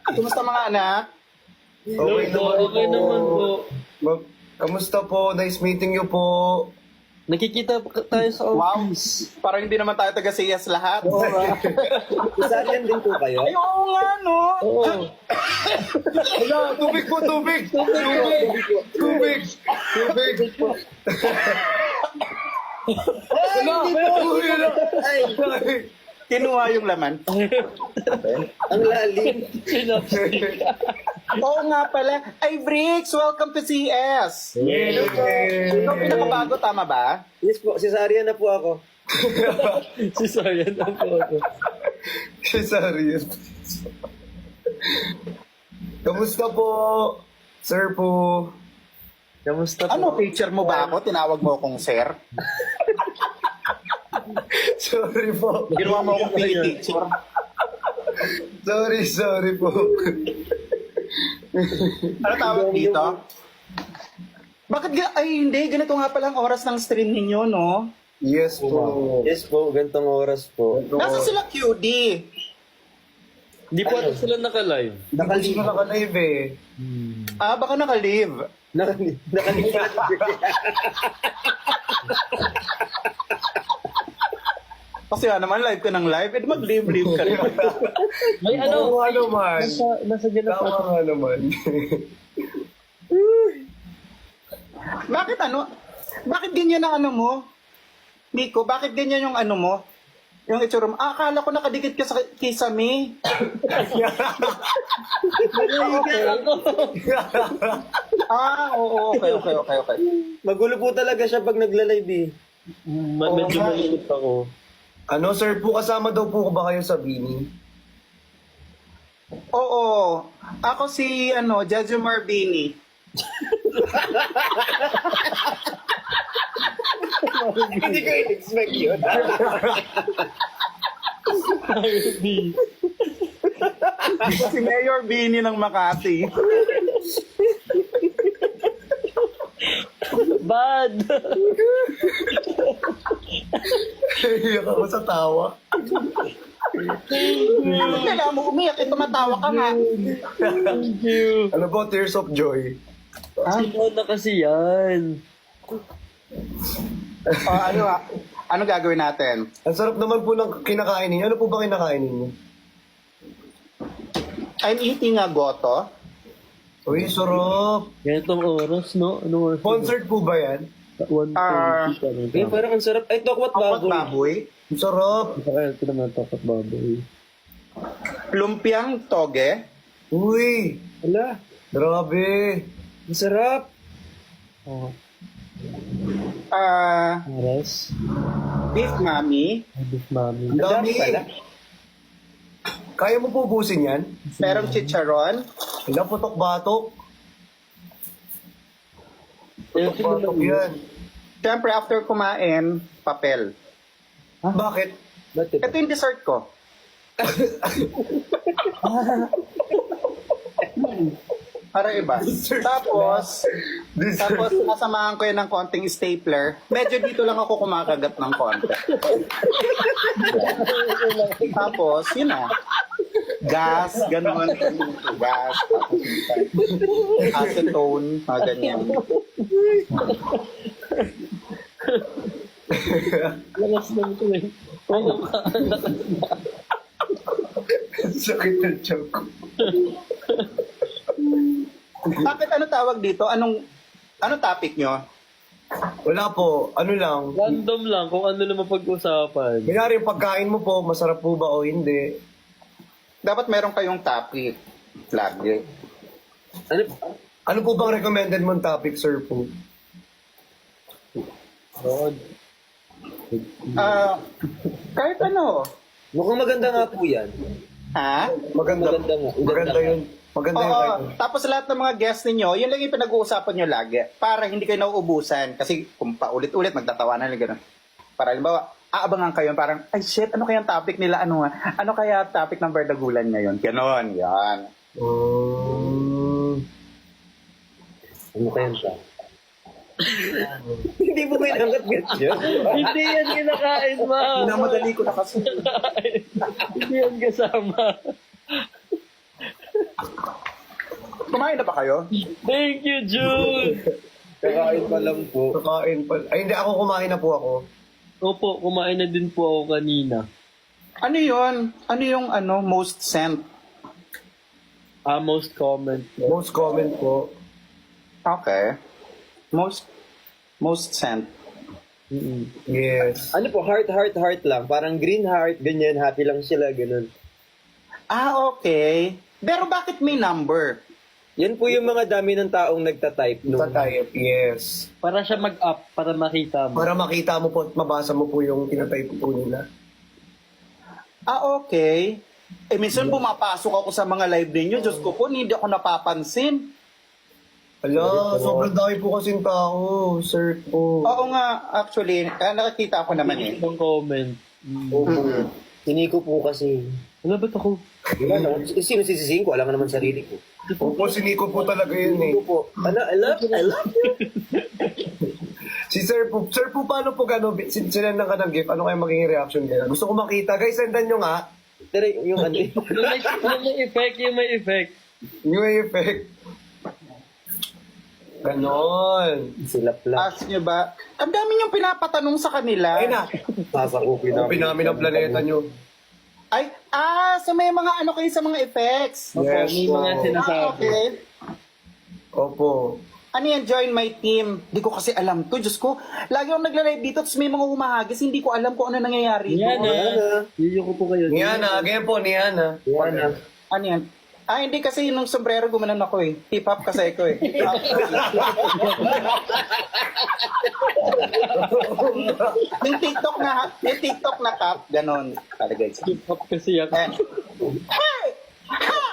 Kumusta mga anak? Okay naman Okay naman po. Kamusta po? Nice meeting you po. Nakikita tayo sa Wow, office. parang hindi naman tayo taga-siyas lahat. Isarian din po kayo? Ay, oo nga, no? Oo. Wala, tubig po, tubig! Tubig! Wala, uy, wala. Ay. Kinuha yung laman. Ang lalim. Oo nga pala. Ay, Bricks, welcome to CS. Ikaw pinakabago, tama ba? Yes po, sisarian na po ako. Si Sayan na po ako. Serious. Kamusta po? Sir po. Kamusta po? Ano, picture mo ba ako? Tinawag mo akong sir? Sorry po. Ginawa mo akong picture. Sorry po. Ano tawag dito? Bakit ay hindi, ganito nga pala ang oras ng stream ninyo, no? Yes po. Yes po, gantong oras po. Nasa sila QD? Di po ata sila naka-live. Hindi ko naka-live eh. Ah, baka naka-live. Nakalimutan. Kasi naman live ka ng live, edi mag-live ka rin. May ano? Tama naman. Nasa ganap Tama nga naman. Bakit ano? Bakit ganyan ang ano mo? Nico, bakit ganyan yung ano mo? Yung itsura mo. Ah, akala ko nakadikit ka sa kisame. Ah, oo, okay. Magulo po talaga siya pag nagla-live eh. Medyo malungkot ako. Ano, sir po, kasama daw po ba kayo sa Bini? Oo. Ako si, Jajo Marbini. Hindi ko in-expect yun. Si Mayor Bini ng Makati. Bad! Iyak ako sa tawa. Kailangan mo umiyak, tumatawa ka nga. Thank you. Ano po, tears of joy? Sino na kasi yan? Ano gagawin natin? Ang sarap naman po ng kinakain ninyo. Ano po ba kinakain ninyo? I'm eating a goto. Uy, sarap. Ganitong oras, no? Anong oras? Sponsored po ba yan? 1:20 Eh, parang ang sarap. Ay, tokwat Apat baboy. baboy. Ang sarap. Kaya ito naman takot baboy. Lumpiang toge. Uy, Ala, grabe. ang sarap. Oh, oras. Beef mami. Beef mami. Ang dami. pala. Kaya mo po ubusin yan? Merong chicharon. Ilang putok-batok? Putok-batok yan. Siyempre, after kumain, papel. Bakit? Bakit? Ito yung dessert ko. Para iba. Tapos nasamahan ko yun ng konting stapler. Medyo dito lang ako kumakagat ng konti. Tapos, yun na. Gas, ganun. Gas. Acetone, mga ganyan. Lakas lang ito eh. Sakit ng tiyan ko. Bakit ano tawag dito? Ano topic nyo? Wala po. Ano lang. Random lang kung ano naman pag-usapan. Kunyari, yung pagkain mo po, masarap po ba o hindi? Dapat meron kayong topic. Lagi. Ano? Ano po bang recommended mong topic, sir po? Rod. Kahit ano. Mukhang maganda nga po yan. Ha? Maganda. Maganda nga. Maganda yun. Maganda Oo. yung title. Tapos lahat ng mga guests ninyo, yun lang yung pinag-uusapan nyo lagi. Para hindi kayo nauubusan. Kasi kung paulit-ulit, magtatawanan lang gano'n. Para halimbawa, aabangan kayo parang, ay shit, ano kaya ang topic nila? Ano kaya topic ng Berdagulan ngayon? Ganon, yan. Ano kaya siya? Hindi mo kailangan yun. Hindi yan kinakain, ma. Minamadali ko na kasi. Hindi yan kasama. Kumain na ba kayo? Thank you, June! Kakain pa lang po. Kakain pa. Ay, hindi ako kumain na po ako. Opo, kumain na din po ako kanina. Ano yun? Ano yung most sent? Most comment. Most comment po. Okay. Most sent. Mm-mm. Yes. Ano po, heart lang. Parang green heart, ganyan. Happy lang sila, ganun. Okay. Pero bakit may number? Yan po yung mga dami ng taong nagtatype. Sa type, yes. Para siya mag-up, para makita mo. Para makita mo po at mabasa mo po yung tinatype po nila. Okay. Minsan pumapasok ako sa mga live ninyo. Diyos ko po, hindi ako napapansin. Ala, sobrang dami po kasing tao, sir po. Oo nga, actually, nakakita ako naman eh. Ibang comment. Opo. Hiniko po kasi. Wala ba't ako? Wala lang. Sino sisisihin ko? Alam nga naman sarili ko. Opo, siniko po talaga yun eh. Hiniko po. I love you. Si Sir po, paano po gano'n? Sinendan ka ng gift, ano kaya magiging reaction nila? Gusto ko makita. Guys, sendan nyo nga. Pero yung ano Yung may effect, yung may effect. New effect. Ganon. Silap lang. Ask nyo ba? Ang dami niyong pinapatanong sa kanila. Ay na. Sasakupin Open namin ang planeta nyo. Ay, so may mga ano kayo sa mga effects. Opo, Yes, may mga po. sinasabi. Okay. Opo. Ano yan, join my team? Di ko kasi alam to. Diyos ko, lagi akong nagla-live dito tapos may mga humahagis. Hindi ko alam kung ano nangyayari. Yan doon. na. Yuyo ko po kayo. Niana, ganyan po, Niana. Yan. Ano yan? Hindi kasi nung sombrero gumanon ako eh. Hip-hop kasi ako eh. Hip-hop. yung TikTok na cap, ganon. Talaga isa. Keep up kasi ako. Eh. Hey! Ha!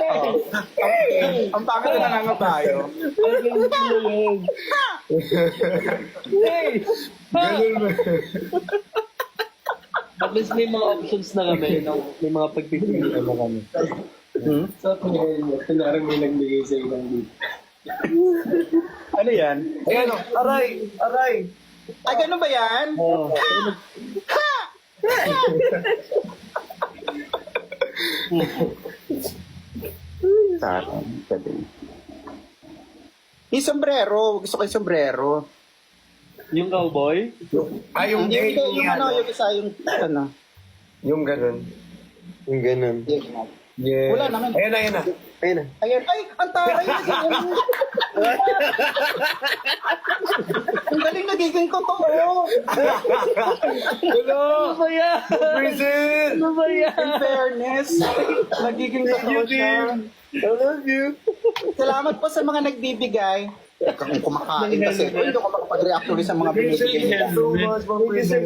Okay. Ang pangit na nangangabayo. Hey! Ganon ba? At least may mga options na kami. No? May mga pagpipilian na kami. So, kunwari may nagbigay sa ibang dito. Ano yan? Ayan o, aray, aray. Ay, ganun ba yan? Oh. Sarang, pwede. Yung sombrero, gusto ko yung sombrero. Yung cowboy? Ay, yung Yung, gay yung isa, yung ano. Yung ganon. Yung ganun. Yes. Wala naman. Ayan na, ayan na. Ayun na. Ayan, ay, ang taray na Ang galing nagiging totoo. Hello! Ano ba yan? Prison! Ano ba yan? In fairness, nagiging totoo siya. I love you. Salamat po sa mga nagbibigay. Kung kumakain kasi, hindi ko makapag-react ulit sa mga binibigay Thank nila. you so much, Ma'am Crizel.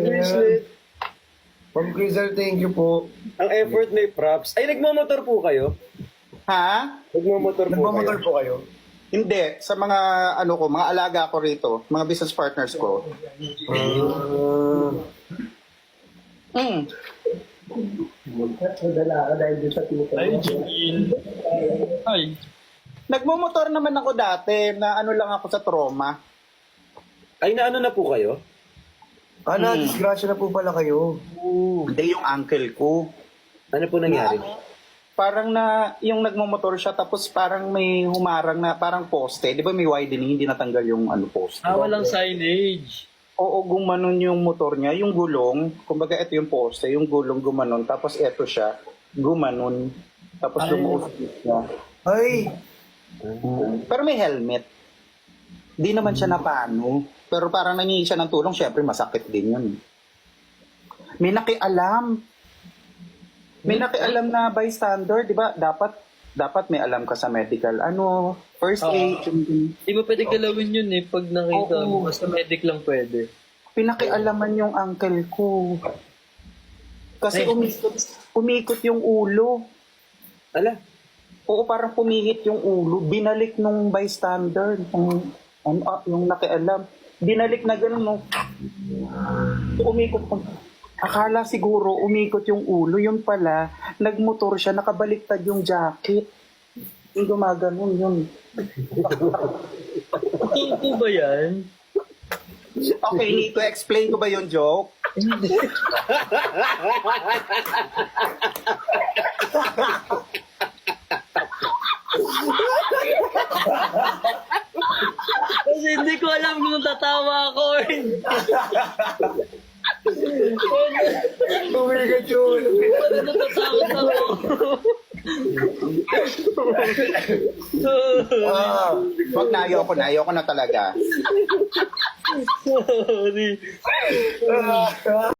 Ma'am Crizel, thank you po. Ang effort may props. Ay, nagmamotor po kayo? Ha? Nagmamotor po Nagmamotor kayo? po kayo? Hindi. Sa mga, mga alaga ko rito, mga business partners ko. Nadala ka dahil dito sa tito. Ay, Jean. Ay. Nagmumotor naman ako dati na ano lang ako sa trauma. Ay, naano na po kayo? Disgrasya na po pala kayo. Hindi yung uncle ko. Ano po nangyari? Parang na, yung nagmumotor siya tapos parang may humarang na parang poste. Di ba may widening, hindi natanggal yung poste. Walang signage. Oo, gumanon yung motor niya, yung gulong. Kumbaga ito yung poste, yung gulong gumanon. Tapos ito siya, gumanon. Tapos lumuusap siya. Ay! Pero may helmet. Di naman siya napano. Pero parang nangingi siya ng tulong, syempre masakit din yun. May nakialam. May nakialam na bystander, di ba? Dapat may alam ka sa medical. First aid. Di ba pwede galawin yun pag nakita mo. Oo. Basta medic lang pwede. Pinakialaman yung uncle ko. Kasi umikot yung ulo. Ala? Oo, parang pumihit yung ulo. Binalik nung bystander. Yung nakialam. Binalik na gano'n, no? Umikot pa. Akala siguro umikot yung ulo. Yun pala, nagmotor siya, nakabaliktad yung jacket. Yung gumaganon yun. Totoo ba yan? Okay, need to explain ko ba yung joke? Hindi ko alam kung tatawa ako or hindi. Tumigat yun. Parang natatakot ako. Wag na, ayoko na talaga. Sorry.